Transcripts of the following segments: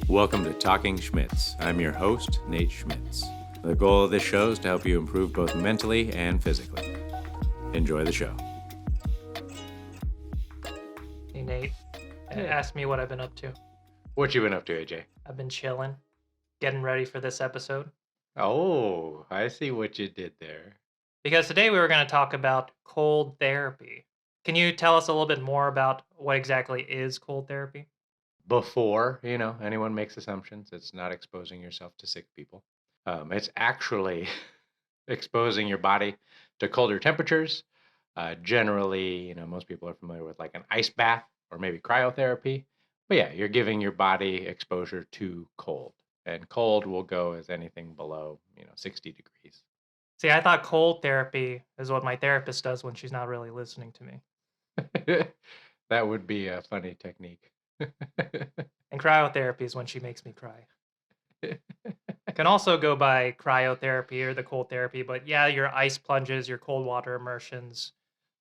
Welcome to Talking Schmitz. I'm your host, Nate Schmitz. The goal of this show is to help you improve both mentally and physically. Enjoy the show. Hey Nate, Hey. ask me what I've been up to. What you been up to, AJ? I've been chilling, getting ready for this episode. Oh, I see what you did there. Because today we were going to talk about cold therapy. Can you tell us a little bit more about what exactly is cold therapy? Before, anyone makes assumptions, it's not exposing yourself to sick people. It's actually exposing your body to colder temperatures. Generally, most people are familiar with like an ice bath or maybe cryotherapy. But yeah, you're giving your body exposure to cold. And cold will go as anything below, 60 degrees. See, I thought cold therapy is what my therapist does when she's not really listening to me. That would be a funny technique. And cryotherapy is when she makes me cry. Can also go by cryotherapy or the cold therapy, but yeah, your ice plunges, your cold water immersions,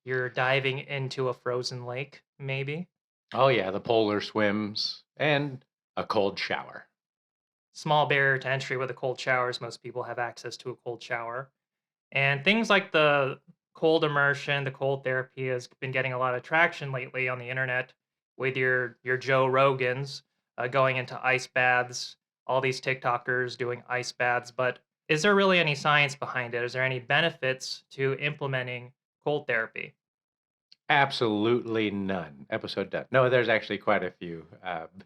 you're diving into a frozen lake, maybe. Oh, yeah, the polar swims and a cold shower. Small barrier to entry with the cold showers. Most people have access to a cold shower. And things like the cold immersion, the cold therapy has been getting a lot of traction lately on the internet with your Joe Rogans going into ice baths, all these TikTokers doing ice baths. But is there really any science behind it? Is there any benefits to implementing cold therapy? Absolutely none. Episode done. No, there's actually quite a few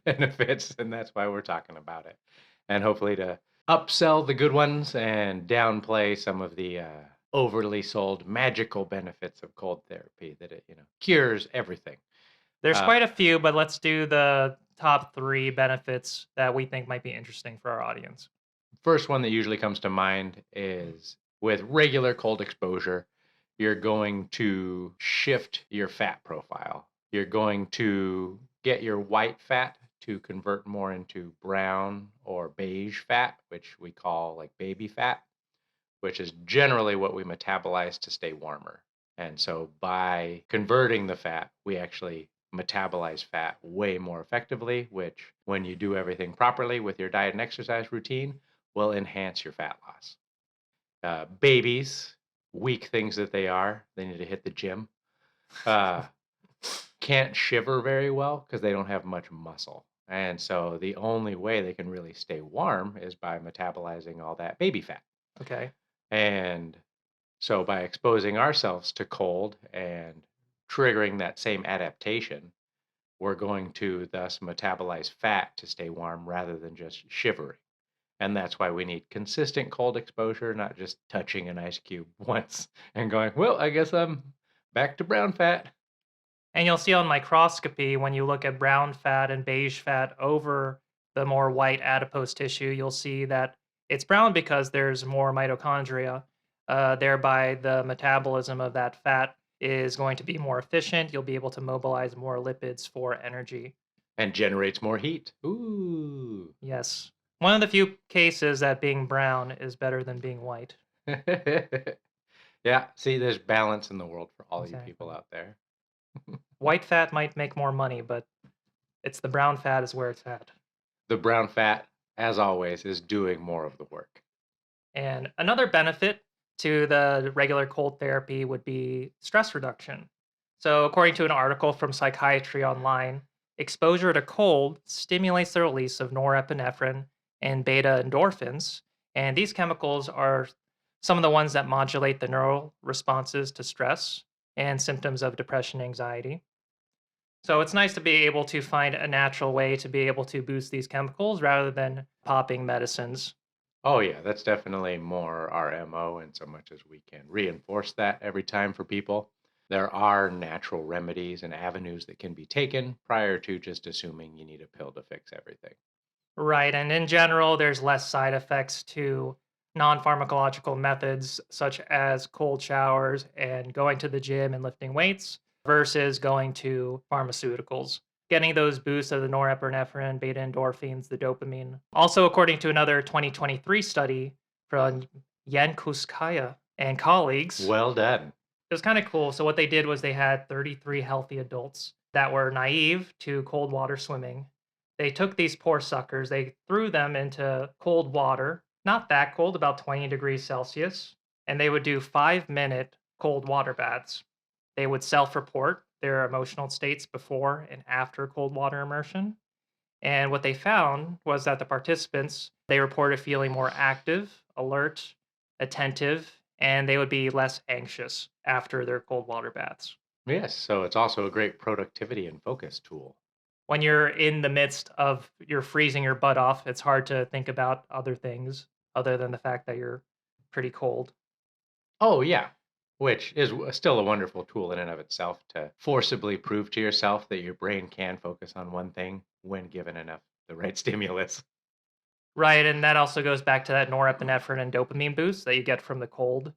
benefits, and that's why we're talking about it. And hopefully to upsell the good ones and downplay some of the overly sold magical benefits of cold therapy that it, cures everything. There's Uh, quite a few, but let's do the top three benefits that we think might be interesting for our audience. First one that usually comes to mind is with regular cold exposure, you're going to shift your fat profile. You're going to get your white fat to convert more into brown or beige fat, which we call like baby fat, which is generally what we metabolize to stay warmer. And so by converting the fat, we actually metabolize fat way more effectively, which when you do everything properly with your diet and exercise routine, will enhance your fat loss. Babies, weak things that they need to hit the gym, uh, can't shiver very well because they don't have much muscle. And so the only way they can really stay warm is by metabolizing all that baby fat. Okay. And so by exposing ourselves to cold and triggering that same adaptation, we're going to thus metabolize fat to stay warm rather than just shivering. And that's why we need consistent cold exposure, not just touching an ice cube once and going, well, I guess I'm back to brown fat. And you'll see on microscopy when you look at brown fat and beige fat over the more white adipose tissue, you'll see that it's brown because there's more mitochondria. Thereby, the metabolism of that fat is going to be more efficient. You'll be able to mobilize more lipids for energy. And generates more heat. Ooh. Yes. One of the few cases that being brown is better than being white. Yeah, see, there's balance in the world for all you people Exactly. out there. White fat might make more money, but it's the brown fat is where it's at. The brown fat, as always, is doing more of the work. And another benefit to the regular cold therapy would be stress reduction. So, according to an article from Psychiatry Online, exposure to cold stimulates the release of norepinephrine and beta endorphins. And these chemicals are some of the ones that modulate the neural responses to stress and symptoms of depression and anxiety. So, it's nice to be able to find a natural way to be able to boost these chemicals rather than popping medicines. Oh, yeah, that's definitely more our MO, and so much as we can reinforce that every time for people. There are natural remedies and avenues that can be taken prior to just assuming you need a pill to fix everything. Right. And in general, there's less side effects to non pharmacological methods such as cold showers and going to the gym and lifting weights versus going to pharmaceuticals. Getting those boosts of the norepinephrine, beta endorphins, the dopamine. Also, according to another 2023 study from Yankuskaya and colleagues, Well done. it was kind of cool. So, what they did was they had 33 healthy adults that were naive to cold water swimming. They took these poor suckers, they threw them into cold water, not that cold, about 20 degrees Celsius, and they would do 5-minute cold water baths. They would self report their emotional states before and after cold water immersion. And what they found was that the participants, they reported feeling more active, alert, attentive, and they would be less anxious after their cold water baths. Yes, so it's also a great productivity and focus tool. When you're in the midst of you're freezing your butt off, it's hard to think about other things other than the fact that you're pretty cold. Oh, yeah, which is still a wonderful tool in and of itself to forcibly prove to yourself that your brain can focus on one thing when given enough the right stimulus. Right, and that also goes back to that norepinephrine and dopamine boost that you get from the cold.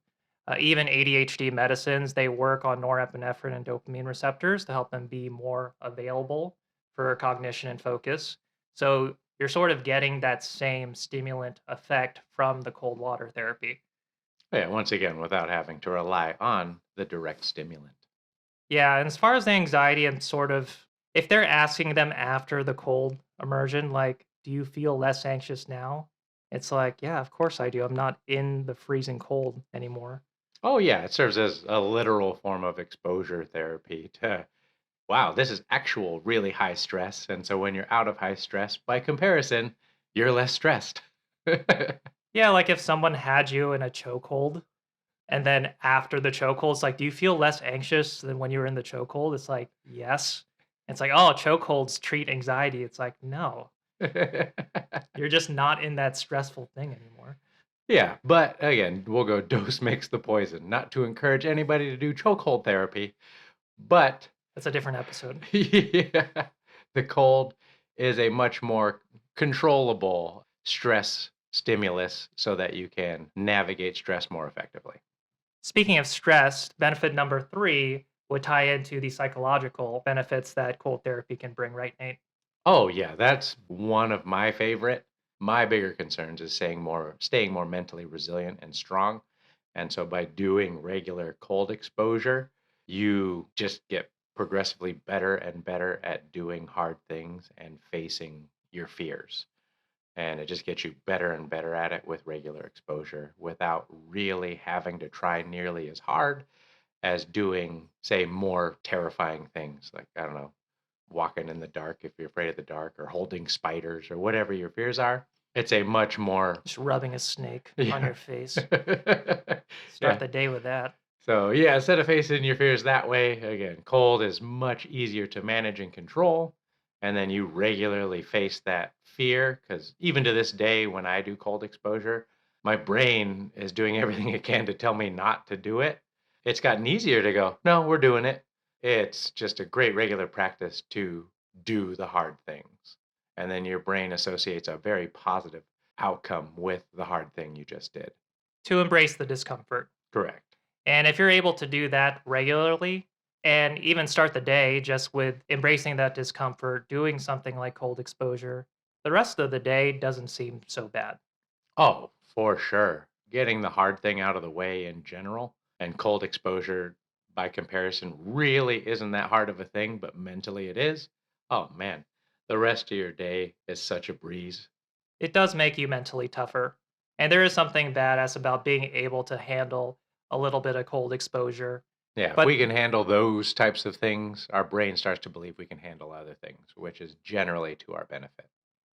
Even ADHD medicines, they work on norepinephrine and dopamine receptors to help them be more available for cognition and focus. So you're sort of getting that same stimulant effect from the cold water therapy. Yeah, once again, without having to rely on the direct stimulant. Yeah, and as far as the anxiety, I'm sort of if they're asking them after the cold immersion, like, do you feel less anxious now? It's like, yeah, of course I do. I'm not in the freezing cold anymore. Oh, yeah, it serves as a literal form of exposure therapy to, wow, this is actual really high stress. And so when you're out of high stress, by comparison, you're less stressed. Yeah, like if someone had you in a chokehold and then after the chokehold, it's like, do you feel less anxious than when you were in the chokehold? It's like, yes. It's like, oh, chokeholds treat anxiety. It's like, no, you're just not in that stressful thing anymore. Yeah, but again, we'll go dose makes the poison. Not to encourage anybody to do chokehold therapy, but That's a different episode. yeah, the cold is a much more controllable stress stimulus so that you can navigate stress more effectively. Speaking of stress, benefit number 3 would tie into the psychological benefits that cold therapy can bring, right, Nate? Oh yeah, that's one of my favorite. My bigger concerns is staying more mentally resilient and strong. And so by doing regular cold exposure, you just get progressively better and better at doing hard things and facing your fears. And it just gets you better and better at it with regular exposure without really having to try nearly as hard as doing, say, more terrifying things like, I don't know, walking in the dark if you're afraid of the dark or holding spiders or whatever your fears are. It's a much more, Just rubbing a snake on yeah. your face. Start Yeah. the day with that. So, yeah, instead of facing your fears that way, again, cold is much easier to manage and control. And then you regularly face that fear because even to this day, when I do cold exposure, my brain is doing everything it can to tell me not to do it. It's gotten easier to go, no, we're doing it. It's just a great regular practice to do the hard things. And then your brain associates a very positive outcome with the hard thing you just did. To embrace the discomfort. Correct. And if you're able to do that regularly and even start the day just with embracing that discomfort, doing something like cold exposure, the rest of the day doesn't seem so bad. Oh, for sure. Getting the hard thing out of the way in general and cold exposure by comparison really isn't that hard of a thing, but mentally it is. Oh man, the rest of your day is such a breeze. It does make you mentally tougher. And there is something badass about being able to handle a little bit of cold exposure. Yeah, if But we can handle those types of things, our brain starts to believe we can handle other things, which is generally to our benefit.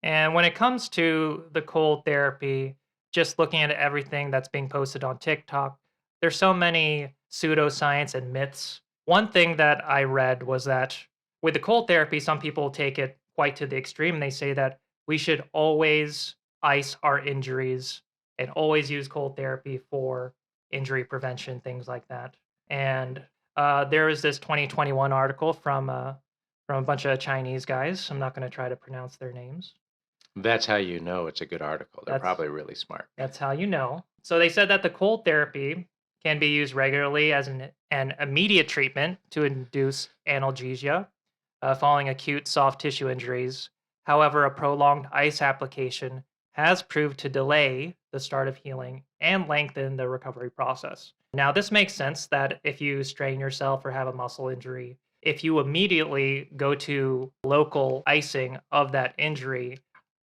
and when it comes to the cold therapy, just looking at everything that's being posted on TikTok, there's so many pseudoscience and myths. One thing that I read was that with the cold therapy, some people take it quite to the extreme. They say that we should always ice our injuries and always use cold therapy for injury prevention, things like that. And there was this 2021 article from a bunch of Chinese guys. I'm not going to try to pronounce their names. That's how you know it's a good article. They're That's probably really smart. that's how you know. So they said that the cold therapy can be used regularly as an immediate treatment to induce analgesia following acute soft tissue injuries. However, a prolonged ice application has proved to delay the start of healing and lengthen the recovery process. Now, this makes sense that if you strain yourself or have a muscle injury, If you immediately go to local icing of that injury,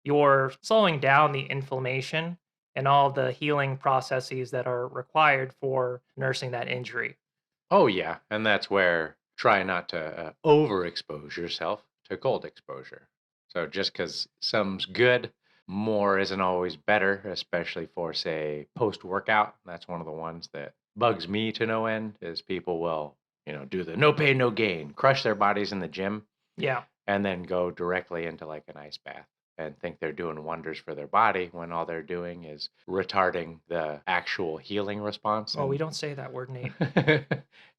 you're slowing down the inflammation and all the healing processes that are required for nursing that injury. Oh, yeah. And that's where try not to overexpose yourself to cold exposure. So just because some's good, more isn't always better, especially for, say, post workout. That's one of the ones that bugs me to no end is people will, do the no pain, no gain, crush their bodies in the gym Yeah. and then go directly into like an ice bath and think they're doing wonders for their body when all they're doing is retarding the actual healing response Well, we don't say that word, Nate.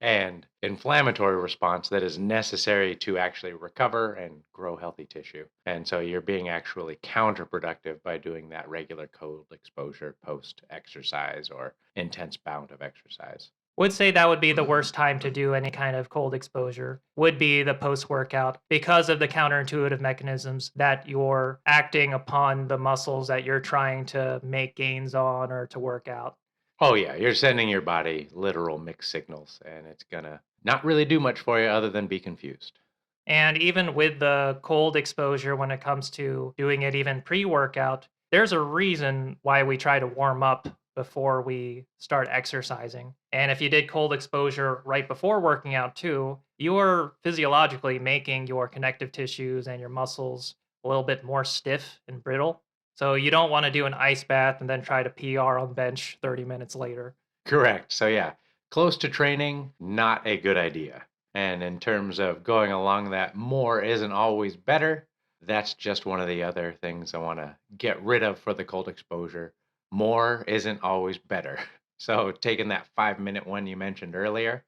and inflammatory response that is necessary to actually recover and grow healthy tissue. And so you're being actually counterproductive by doing that regular cold exposure post exercise or intense bout of exercise. Would say that would be the worst time to do any kind of cold exposure, would be the post workout because of the counterintuitive mechanisms that you're acting upon the muscles that you're trying to make gains on or to work out. Oh, yeah, you're sending your body literal mixed signals, and it's gonna not really do much for you other than be confused. And even with the cold exposure, when it comes to doing it even pre workout, there's a reason why we try to warm up before we start exercising. And if you did cold exposure right before working out too, you're physiologically making your connective tissues and your muscles a little bit more stiff and brittle. So you don't want to do an ice bath and then try to PR on bench 30 minutes later. Correct. So, yeah, close to training, not a good idea. And in terms of going along that more isn't always better, that's just one of the other things I want to get rid of for the cold exposure. More isn't always better. So, taking that 5 minute one you mentioned earlier,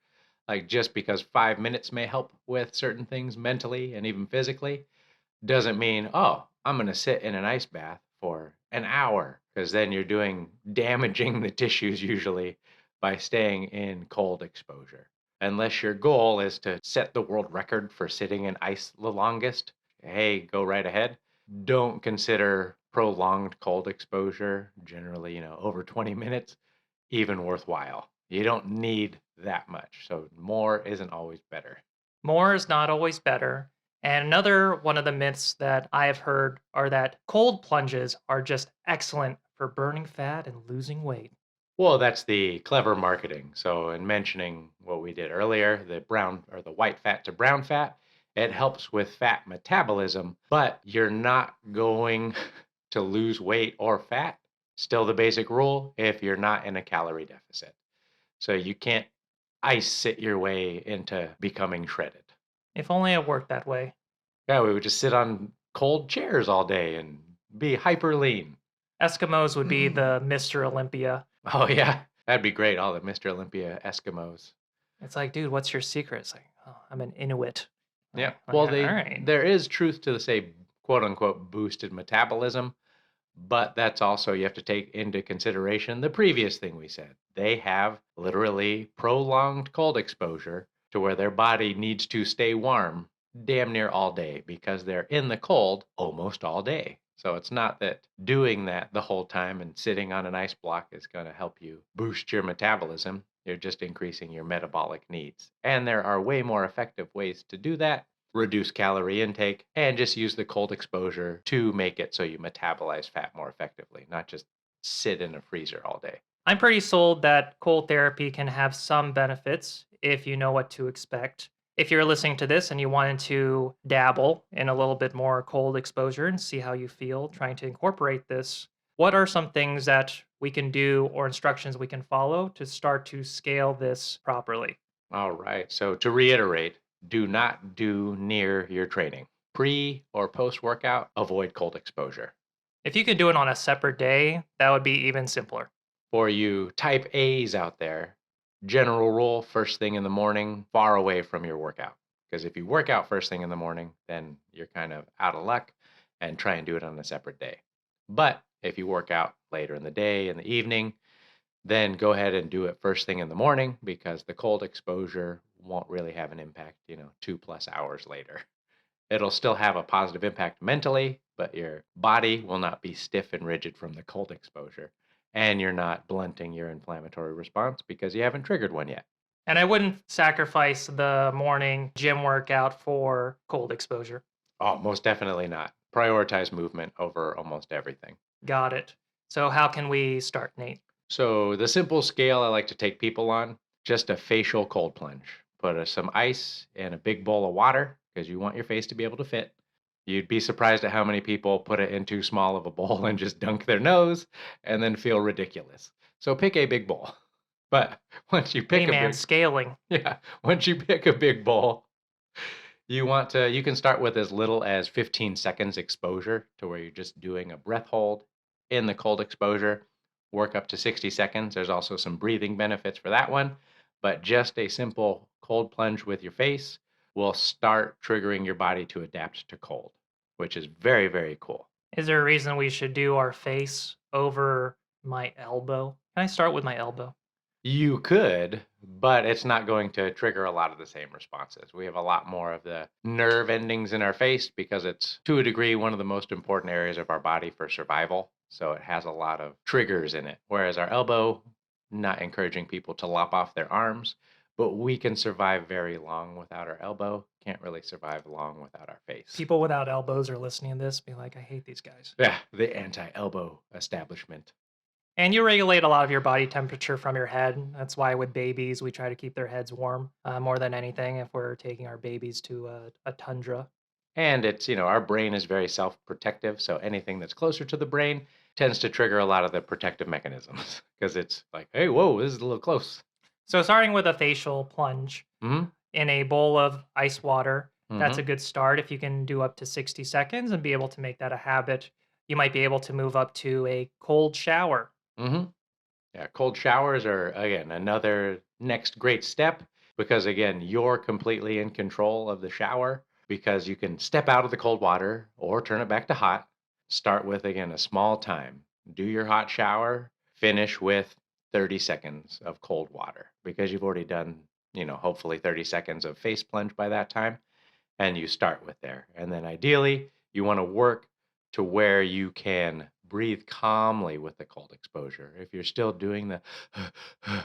like just because 5 minutes may help with certain things mentally and even physically, doesn't mean, oh, I'm going to sit in an ice bath for an hour, because then you're doing damaging the tissues usually by staying in cold exposure. Unless your goal is to set the world record for sitting in ice the longest, hey, go right ahead. Don't consider prolonged cold exposure, generally, over 20 minutes, even worthwhile. You don't need that much. So more isn't always better. More is not always better. And another one of the myths that I have heard are that cold plunges are just excellent for burning fat and losing weight. Well, that's the clever marketing. So, in mentioning what we did earlier, the brown or the white fat to brown fat, it helps with fat metabolism, but you're not going to lose weight or fat. Still the basic rule if you're not in a calorie deficit. So, you can't ice sit your way into becoming shredded. If only it worked that way. Yeah, we would just sit on cold chairs all day and be hyper lean. Eskimos would be the Mr. Olympia. Oh, yeah. That'd be great. All the Mr. Olympia Eskimos. It's like, dude, what's your secret? It's like, oh, I'm an Inuit. Yeah. Oh, Well, yeah, all right. there is truth to the say quote unquote boosted metabolism, but that's also you have to take into consideration the previous thing we said. They have literally prolonged cold exposure to where their body needs to stay warm damn near all day because they're in the cold almost all day. So it's not that doing that the whole time and sitting on an ice block is going to help you boost your metabolism. You're just increasing your metabolic needs. And there are way more effective ways to do that. Reduce calorie intake and just use the cold exposure to make it so you metabolize fat more effectively, not just sit in a freezer all day. I'm pretty sold that cold therapy can have some benefits if you know what to expect. If you're listening to this and you wanted to dabble in a little bit more cold exposure and see how you feel trying to incorporate this, what are some things that we can do or instructions we can follow to start to scale this properly? All right. So to reiterate, do not do near your training. Pre or post workout, avoid cold exposure. If you could do it on a separate day, that would be even simpler. For you type A's out there, general rule first thing in the morning, far away from your workout. Because if you work out first thing in the morning, then you're kind of out of luck and try and do it on a separate day. But if you work out later in the day, in the evening, then go ahead and do it first thing in the morning because the cold exposure won't really have an impact, 2+ hours later. It'll still have a positive impact mentally, but your body will not be stiff and rigid from the cold exposure. And you're not blunting your inflammatory response because you haven't triggered one yet. And I wouldn't sacrifice the morning gym workout for cold exposure. Oh, most definitely not. Prioritize movement over almost everything. Got it. So how can we start, Nate? So the simple scale I like to take people on, just a facial cold plunge. Put some ice in a big bowl of water because you want your face to be able to fit. You'd be surprised at how many people put it in too small of a bowl and just dunk their nose and then feel ridiculous. So pick a big bowl. But once you Hey pick a man, big scaling. yeah, once you pick a big bowl, you can start with as little as 15 seconds exposure to where you're just doing a breath hold in the cold exposure, work up to 60 seconds. There's also some breathing benefits for that one, but just a simple cold plunge with your face will start triggering your body to adapt to cold, which is very, very cool. Is there a reason we should do our face over my elbow? Can I start with my elbow? You could, but it's not going to trigger a lot of the same responses. We have a lot more of the nerve endings in our face because it's, to a degree, one of the most important areas of our body for survival. So it has a lot of triggers in it. Whereas our elbow, not encouraging people to lop off their arms, but we can survive very long without our elbow. Can't really survive long without our face. People without elbows are listening to this, be like, I hate these guys. Yeah, the anti elbow establishment. And you regulate a lot of your body temperature from your head. That's why with babies, we try to keep their heads warm more than anything if we're taking our babies to a tundra. And it's, our brain is very self protective. So anything that's closer to the brain tends to trigger a lot of the protective mechanisms because it's like, hey, whoa, this is a little close. So, starting with a facial plunge Hmm. in a bowl of ice water, that's a Hmm. good start. If you can do up to 60 seconds and be able to make that a habit, you might be able to move up to a cold shower. Hmm. Yeah. Cold showers are, again, another next great step because, again, you're completely in control of the shower because you can step out of the cold water or turn it back to hot. Start with, again, a small time. Do your hot shower, finish with 30 seconds of cold water because you've already done, hopefully 30 seconds of face plunge by that time. And you start with there. And then ideally, you want to work to where you can breathe calmly with the cold exposure. If you're still doing the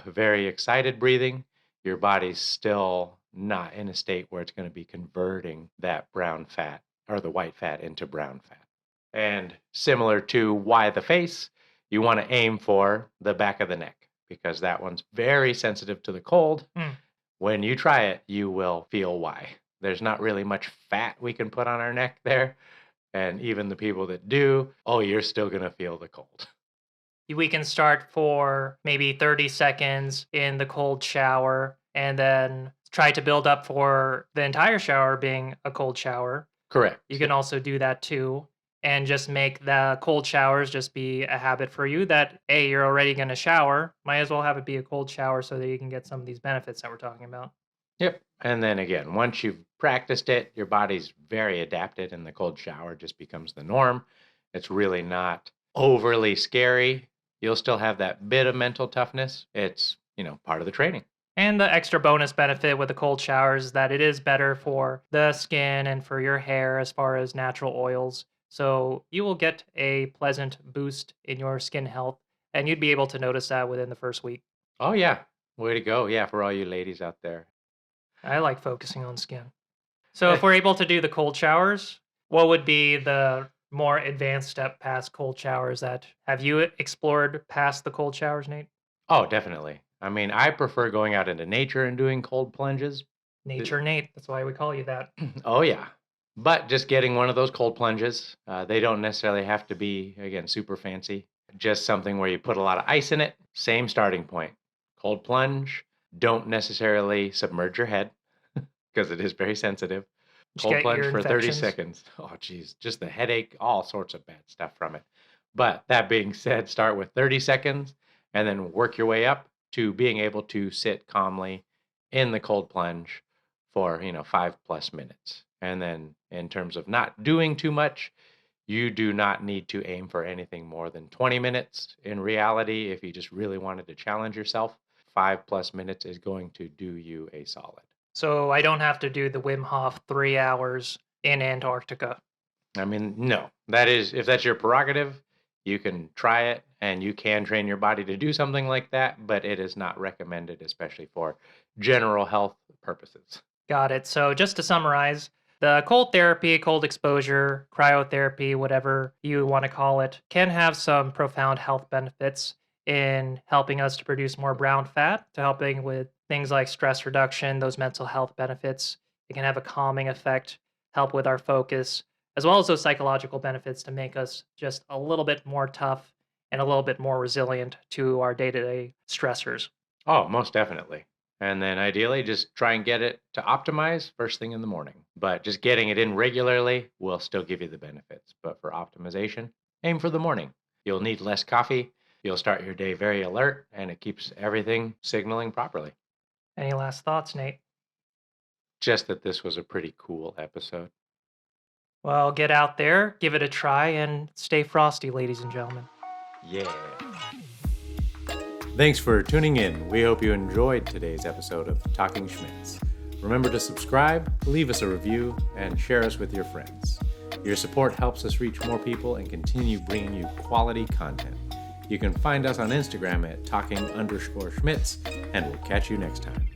very excited breathing, your body's still not in a state where it's going to be converting that brown fat or the white fat into brown fat. And similar to why the face, you want to aim for the back of the neck because that one's very sensitive to the cold. Hmm. When you try it, you will feel why. There's not really much fat we can put on our neck there. And even the people that do, oh, you're still going to feel the cold. We can start for maybe 30 seconds in the cold shower and then try to build up for the entire shower being a cold shower. Correct. You Yeah. can also do that too. And just make the cold showers just be a habit for you that, A, you're already going to shower. Might as well have it be a cold shower so that you can get some of these benefits that we're talking about. Yep. And then again, once you've practiced it, your body's very adapted and the cold shower just becomes the norm. It's really not overly scary. You'll still have that bit of mental toughness. It's, part of the training. And the extra bonus benefit with the cold showers is that it is better for the skin and for your hair as far as natural oils. So you will get a pleasant boost in your skin health, and you'd be able to notice that within the first week. Oh, yeah. Way to go. Yeah, for all you ladies out there. I like focusing on skin. So if we're able to do the cold showers, what would be the more advanced step past cold showers that have you explored past the cold showers, Nate? Oh, definitely. I mean, I prefer going out into nature and doing cold plunges. Nature Nate, that's why we call you that. Oh, yeah. But just getting one of those cold plunges, they don't necessarily have to be, again, super fancy. Just something where you put a lot of ice in it. Same starting point. Cold plunge. Don't necessarily submerge your head because it is very sensitive. Just Cold get plunge ear for 30 infections. seconds. Oh, geez. Just the headache, all sorts of bad stuff from it. But that being said, start with 30 seconds and then work your way up to being able to sit calmly in the cold plunge for, 5+ minutes. And then in terms of not doing too much, you do not need to aim for anything more than 20 minutes. In reality, if you just really wanted to challenge yourself, 5+ minutes is going to do you a solid. So I don't have to do the Wim Hof 3 hours in Antarctica. I mean, no, that is, if that's your prerogative, You can try it and you can train your body to do something like that, but it is not recommended, especially for general health purposes. Got it. So just to summarize, the cold therapy, cold exposure, cryotherapy, whatever you want to call it, can have some profound health benefits in helping us to produce more brown fat, to helping with things like stress reduction, those mental health benefits. It can have a calming effect, help with our focus, as well as those psychological benefits to make us just a little bit more tough and a little bit more resilient to our day-to-day stressors. Oh, most definitely. And then ideally, just try and get it to optimize first thing in the morning. But just getting it in regularly will still give you the benefits. But for optimization, aim for the morning. You'll need less coffee. You'll start your day very alert, and it keeps everything signaling properly. Any last thoughts, Nate? Just that this was a pretty cool episode. Well, get out there, give it a try, and stay frosty, ladies and gentlemen. Yeah. Thanks for tuning in. We hope you enjoyed today's episode of Talking Schmitz. Remember to subscribe, leave us a review, and share us with your friends. Your support helps us reach more people and continue bringing you quality content. You can find us on Instagram at talking_Schmitz, and we'll catch you next time.